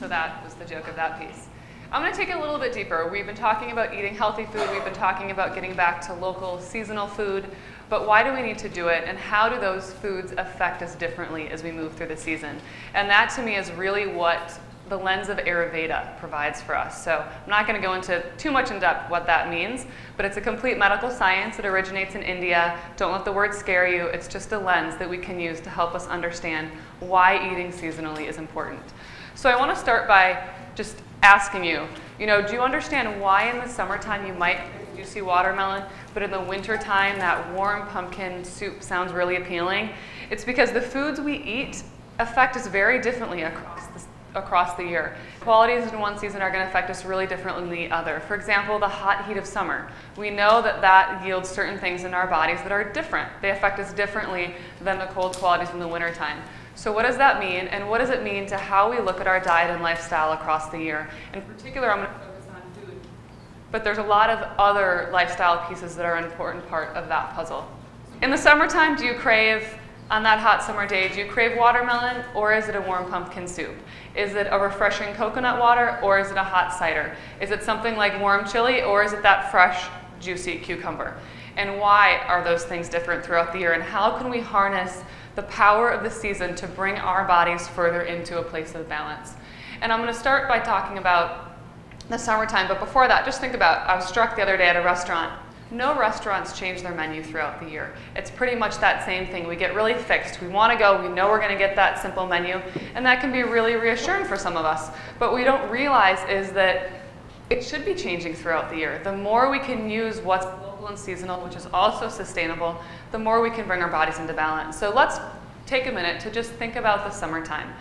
So that was the joke of that piece. I'm going to take it a little bit deeper. We've been talking about eating healthy food. We've been talking about getting back to local seasonal food. But why do we need to do it? And how do those foods affect us differently as we move through the season? And that, to me, is really what the lens of Ayurveda provides for us. So I'm not going to go into too much in depth what that means, but it's a complete medical science. It originates in India. Don't let the word scare you. It's just a lens that we can use to help us understand why eating seasonally is important. So I want to start by just asking you, do you understand why in the summertime you might juicy watermelon, but in the wintertime that warm pumpkin soup sounds really appealing? It's because the foods we eat affect us very differently across the year. Qualities in one season are going to affect us really differently than the other. For example, the hot heat of summer. We know that yields certain things in our bodies that are different. They affect us differently than the cold qualities in the wintertime. So what does that mean, and what does it mean to how we look at our diet and lifestyle across the year? In particular, I'm going to focus on food, but there's a lot of other lifestyle pieces that are an important part of that puzzle. In the summertime, do you crave, on that hot summer day, do you crave watermelon, or is it a warm pumpkin soup? Is it a refreshing coconut water, or is it a hot cider? Is it something like warm chili, or is it that fresh, juicy cucumber? And why are those things different throughout the year, and how can we harness the power of the season to bring our bodies further into a place of balance? And I'm going to start by talking about the summertime, but before that, just think about, I was struck the other day at a restaurant. No restaurants change their menu throughout the year. It's pretty much that same thing. We get really fixed. We want to go, we know we're going to get that simple menu, and that can be really reassuring for some of us. But what we don't realize is that it should be changing throughout the year. The more we can use what's local and seasonal, which is also sustainable, the more we can bring our bodies into balance. So let's take a minute to just think about the summertime.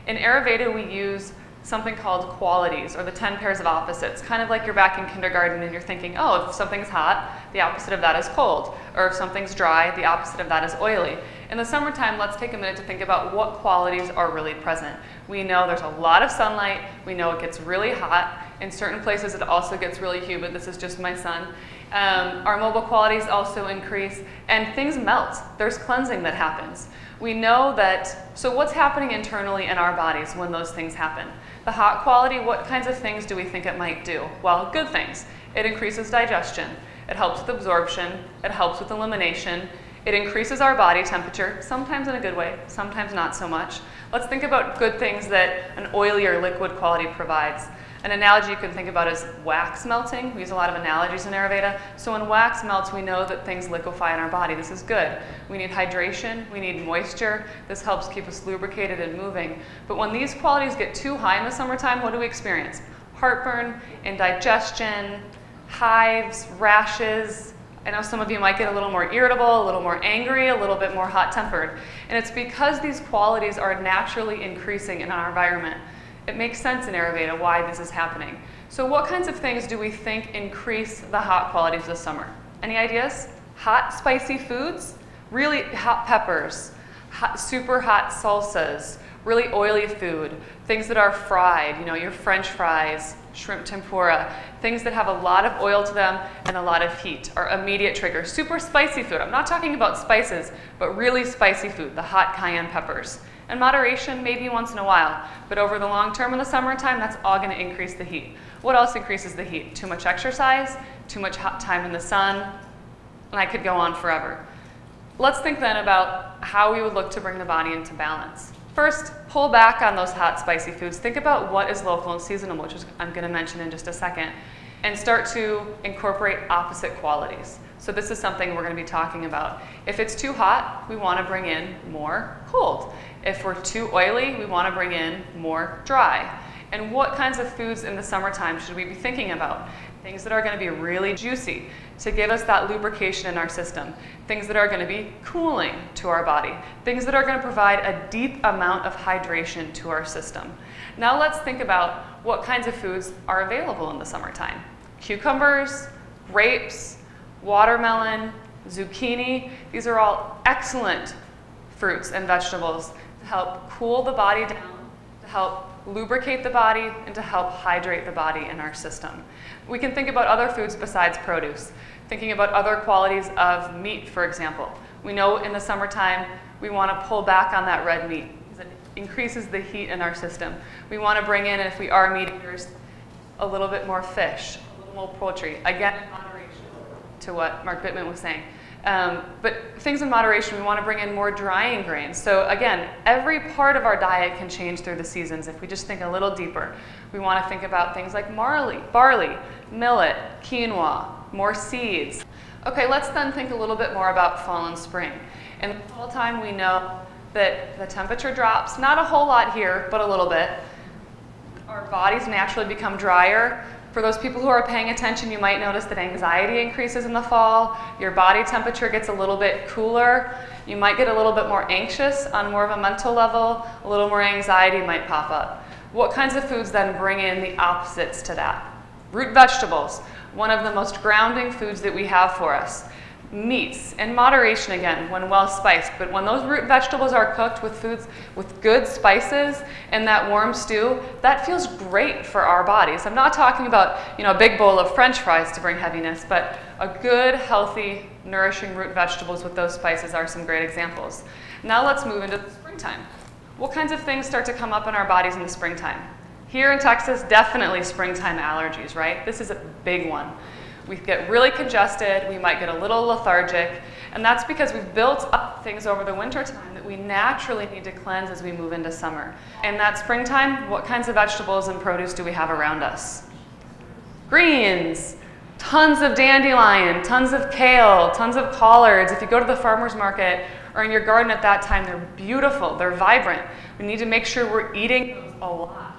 In Ayurveda, we use something called qualities, or the 10 pairs of opposites. Kind of like you're back in kindergarten and you're thinking, oh, if something's hot, the opposite of that is cold. Or if something's dry, the opposite of that is oily. In the summertime, let's take a minute to think about what qualities are really present. We know there's a lot of sunlight. We know it gets really hot. In certain places, it also gets really humid. This is just my son. Our mobile qualities also increase, and things melt. There's cleansing that happens. We know that, so what's happening internally in our bodies when those things happen? The hot quality, what kinds of things do we think it might do? Well, good things. It increases digestion. It helps with absorption. It helps with elimination. It increases our body temperature, sometimes in a good way, sometimes not so much. Let's think about good things that an oilier liquid quality provides. An analogy you can think about is wax melting. We use a lot of analogies in Ayurveda. So when wax melts, we know that things liquefy in our body. This is good. We need hydration. We need moisture. This helps keep us lubricated and moving. But when these qualities get too high in the summertime, what do we experience? Heartburn, indigestion, hives, rashes. I know some of you might get a little more irritable, a little more angry, a little bit more hot-tempered. And it's because these qualities are naturally increasing in our environment. It makes sense in Ayurveda why this is happening. So what kinds of things do we think increase the hot qualities of the summer? Any ideas? Hot, spicy foods, really hot peppers, super hot salsas, really oily food, things that are fried, your French fries, shrimp tempura, things that have a lot of oil to them and a lot of heat are immediate triggers. Super spicy food, I'm not talking about spices, but really spicy food, the hot cayenne peppers. And moderation, maybe once in a while, but over the long term in the summertime, that's all going to increase the heat. What else increases the heat? Too much exercise, too much hot time in the sun, and I could go on forever. Let's think then about how we would look to bring the body into balance. First, pull back on those hot, spicy foods. Think about what is local and seasonal, which I'm going to mention in just a second, and start to incorporate opposite qualities. So this is something we're going to be talking about. If it's too hot, we want to bring in more cold. If we're too oily, we want to bring in more dry. And what kinds of foods in the summertime should we be thinking about? Things that are going to be really juicy to give us that lubrication in our system. Things that are going to be cooling to our body. Things that are going to provide a deep amount of hydration to our system. Now let's think about what kinds of foods are available in the summertime. Cucumbers, grapes, watermelon, zucchini. These are all excellent fruits and vegetables to help cool the body down, to help lubricate the body, and to help hydrate the body in our system. We can think about other foods besides produce, thinking about other qualities of meat, for example. We know in the summertime we want to pull back on that red meat. increases the heat in our system. We want to bring in, if we are meat eaters, a little bit more fish, a little more poultry. Again, in moderation, to what Mark Bittman was saying. But things in moderation, we want to bring in more drying grains. So again, every part of our diet can change through the seasons if we just think a little deeper. We want to think about things like barley, millet, quinoa, more seeds. Okay, let's then think a little bit more about fall and spring. In the fall time, we know that the temperature drops, not a whole lot here, but a little bit. Our bodies naturally become drier. For those people who are paying attention, you might notice that anxiety increases in the fall. Your body temperature gets a little bit cooler. You might get a little bit more anxious on more of a mental level. A little more anxiety might pop up. What kinds of foods then bring in the opposites to that? Root vegetables, one of the most grounding foods that we have for us. Meats, in moderation again, when well spiced, but when those root vegetables are cooked with foods with good spices and that warm stew, that feels great for our bodies. I'm not talking about, a big bowl of French fries to bring heaviness, but a good, healthy, nourishing root vegetables with those spices are some great examples. Now let's move into the springtime. What kinds of things start to come up in our bodies in the springtime? Here in Texas, definitely springtime allergies, right? This is a big one. We get really congested, we might get a little lethargic, and that's because we've built up things over the winter time that we naturally need to cleanse as we move into summer. In that springtime, what kinds of vegetables and produce do we have around us? Greens, tons of dandelion, tons of kale, tons of collards. If you go to the farmer's market or in your garden at that time, they're beautiful, they're vibrant. We need to make sure we're eating those a lot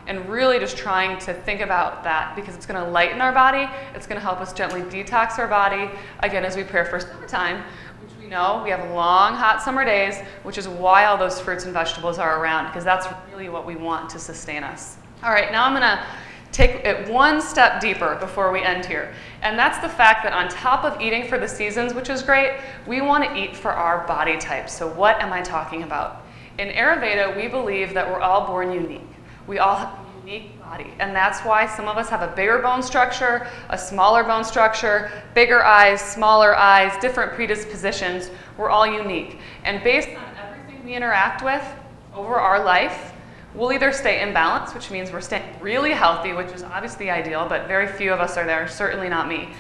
and really just trying to think about that, because it's going to lighten our body, it's going to help us gently detox our body, again, as we prepare for summertime, which we know we have long, hot summer days, which is why all those fruits and vegetables are around, because that's really what we want to sustain us. All right, now I'm going to take it one step deeper before we end here, and that's the fact that on top of eating for the seasons, which is great, we want to eat for our body type. So what am I talking about? In Ayurveda, we believe that we're all born unique. We all have a unique body, and that's why some of us have a bigger bone structure, a smaller bone structure, bigger eyes, smaller eyes, different predispositions. We're all unique. And based on everything we interact with over our life, we'll either stay in balance, which means we're staying really healthy, which is obviously ideal, but very few of us are there, certainly not me.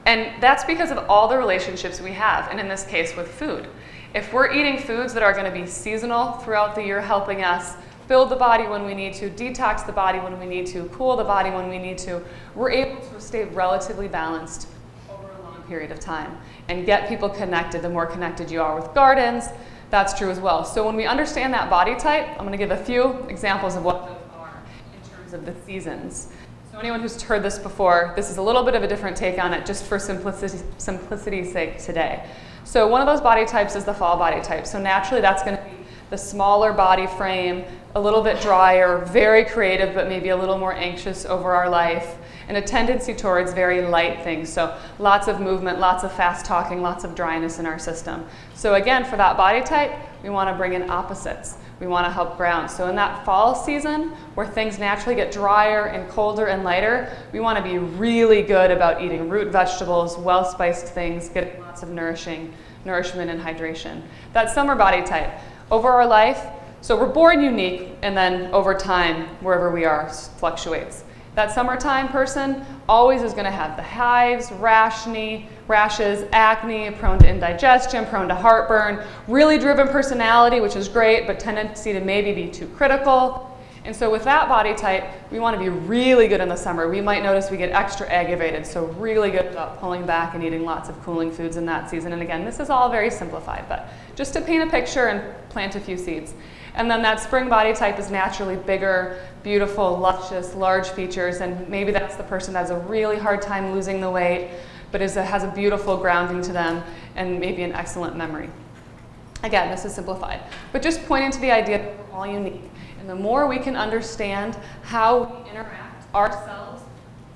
And that's because of all the relationships we have, and in this case with food. If we're eating foods that are going to be seasonal throughout the year, helping us build the body when we need to, detox the body when we need to, cool the body when we need to, we're able to stay relatively balanced over a long period of time and get people connected. The more connected you are with gardens, that's true as well. So when we understand that body type, I'm going to give a few examples of what those are in terms of the seasons. So anyone who's heard this before, this is a little bit of a different take on it, just for simplicity's sake today. So one of those body types is the fall body type. So naturally that's going to be the smaller body frame, a little bit drier, very creative, but maybe a little more anxious over our life, and a tendency towards very light things. So lots of movement, lots of fast talking, lots of dryness in our system. So again, for that body type, we want to bring in opposites. We want to help ground. So in that fall season, where things naturally get drier and colder and lighter, we want to be really good about eating root vegetables, well-spiced things, getting lots of nourishment and hydration. That summer body type, over our life, so we're born unique, and then over time, wherever we are, fluctuates. That summertime person always is going to have the hives, rashes, acne, prone to indigestion, prone to heartburn, really driven personality, which is great, but tendency to maybe be too critical. And so with that body type, we want to be really good in the summer. We might notice we get extra aggravated, so really good about pulling back and eating lots of cooling foods in that season. And again, this is all very simplified, but just to paint a picture and plant a few seeds. And then that spring body type is naturally bigger, beautiful, luscious, large features, and maybe that's the person that has a really hard time losing the weight, but has a beautiful grounding to them and maybe an excellent memory. Again, this is simplified, but just pointing to the idea that we're all unique. And the more we can understand how we interact ourselves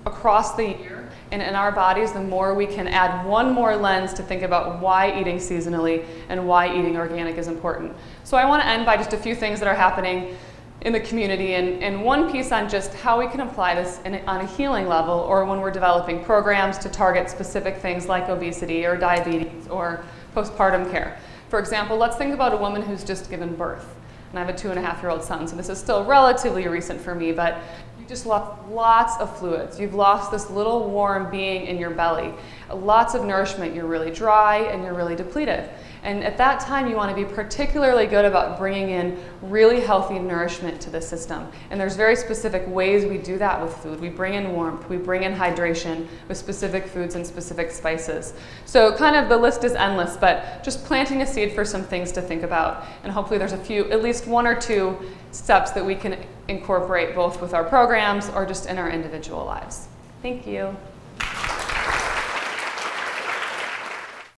across the year and in our bodies, the more we can add one more lens to think about why eating seasonally and why eating organic is important. So I want to end by just a few things that are happening in the community, and one piece on just how we can apply this on a healing level, or when we're developing programs to target specific things like obesity or diabetes or postpartum care. For example, let's think about a woman who's just given birth. and I have a 2.5-year-old son, so this is still relatively recent for me, but you just lost lots of fluids. You've lost this little warm being in your belly. Lots of nourishment. You're really dry and you're really depleted. And at that time, you want to be particularly good about bringing in really healthy nourishment to the system. And there's very specific ways we do that with food. We bring in warmth, we bring in hydration with specific foods and specific spices. So kind of the list is endless, but just planting a seed for some things to think about. And hopefully there's at least 1 or 2 steps that we can incorporate both with our programs or just in our individual lives. Thank you.